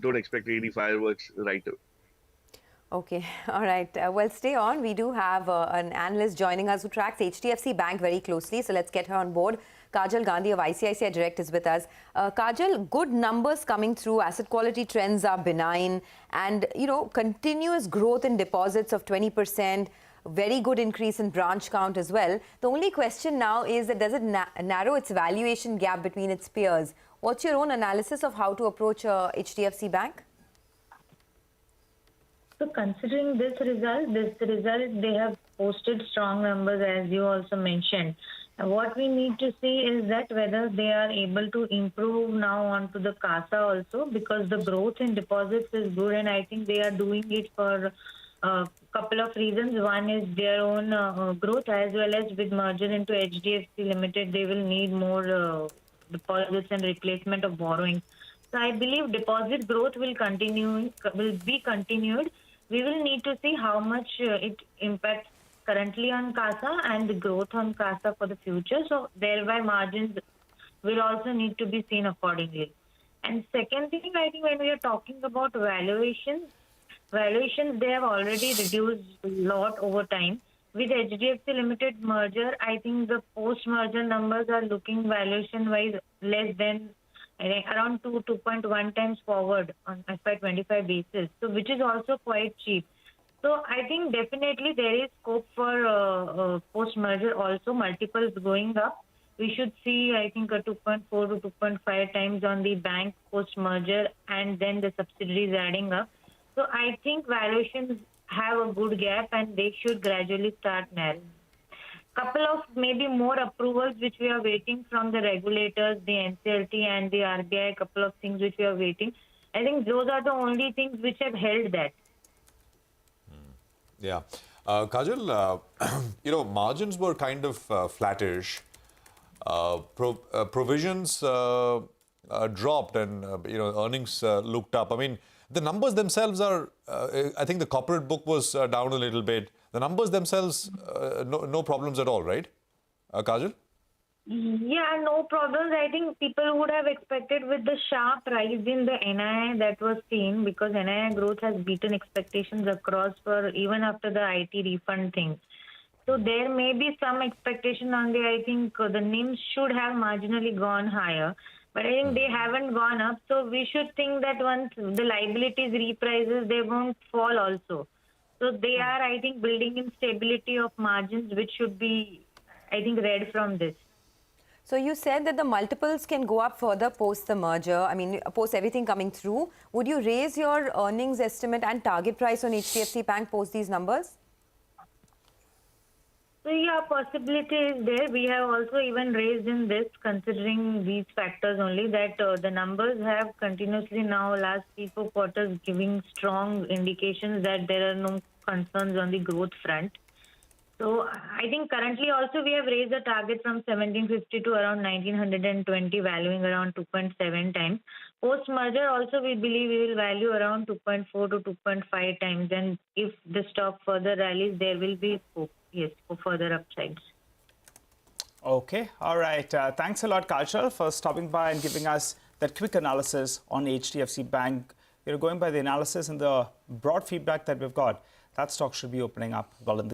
don't expect any fireworks right away. Okay, all right. Well, stay on. We do have an analyst joining us who tracks HDFC Bank very closely. So let's get her on board. Kajal Gandhi of ICICI Direct is with us. Kajal, good numbers coming through. Asset quality trends are benign. And, you know, continuous growth in deposits of 20%. Very good increase in branch count as well. The only question now is that does it narrow its valuation gap between its peers? What's your own analysis of how to approach HDFC Bank? So considering this result, they have posted strong numbers, as you also mentioned. And what we need to see is that whether they are able to improve now onto the CASA also, because the growth in deposits is good, and I think they are doing it for a couple of reasons. One is their own growth, as well as with merger into HDFC Limited, they will need more deposits and replacement of borrowing. So I believe deposit growth will be continued. We will need to see how much it impacts currently on CASA and the growth on CASA for the future. So thereby margins will also need to be seen accordingly. And second thing, I think when we are talking about valuations, they have already reduced a lot over time. With HDFC Limited merger, I think the post-merger numbers are looking valuation-wise less than around 2.1 times forward on FY25 basis, so which is also quite cheap. So I think definitely there is scope for post-merger also multiples going up. We should see, I think, a 2.4 to 2.5 times on the bank post-merger, and then the subsidiaries adding up. So I think valuations have a good gap, and they should gradually start narrowing. Couple of maybe more approvals which we are waiting from the regulators, the NCLT and the RBI, couple of things which we are waiting. I think those are the only things which have held that. Yeah. Kajal, you know, margins were kind of flattish. Provisions dropped, and, you know, earnings looked up. I mean, the numbers themselves are, I think the corporate book was down a little bit. The numbers themselves, no problems at all, right, Kajal? Yeah, no problems. I think people would have expected with the sharp rise in the NII that was seen, because NII growth has beaten expectations across for even after the IT refund thing. So there may be some expectation on the, I think the NIMs should have marginally gone higher. But I think they haven't gone up. So we should think that once the liabilities reprices, they won't fall also. So they are, I think, building in stability of margins, which should be, I think, read from this. So you said that the multiples can go up further post the merger. I mean, post everything coming through. Would you raise your earnings estimate and target price on HDFC Bank post these numbers? So yeah, possibility is there. We have also even raised in this, considering these factors only, that the numbers have continuously now last 3-4 quarters giving strong indications that there are no concerns on the growth front. So I think currently also we have raised the target from 1750 to around 1920, valuing around 2.7 times. Post merger also we believe we will value around 2.4 to 2.5 times, and if the stock further rallies, there will be scope, yes, for further upsides. Okay, all right. Thanks a lot, Kajal, for stopping by and giving us that quick analysis on HDFC Bank. Going by the analysis and the broad feedback that we've got, that stock should be opening up well in the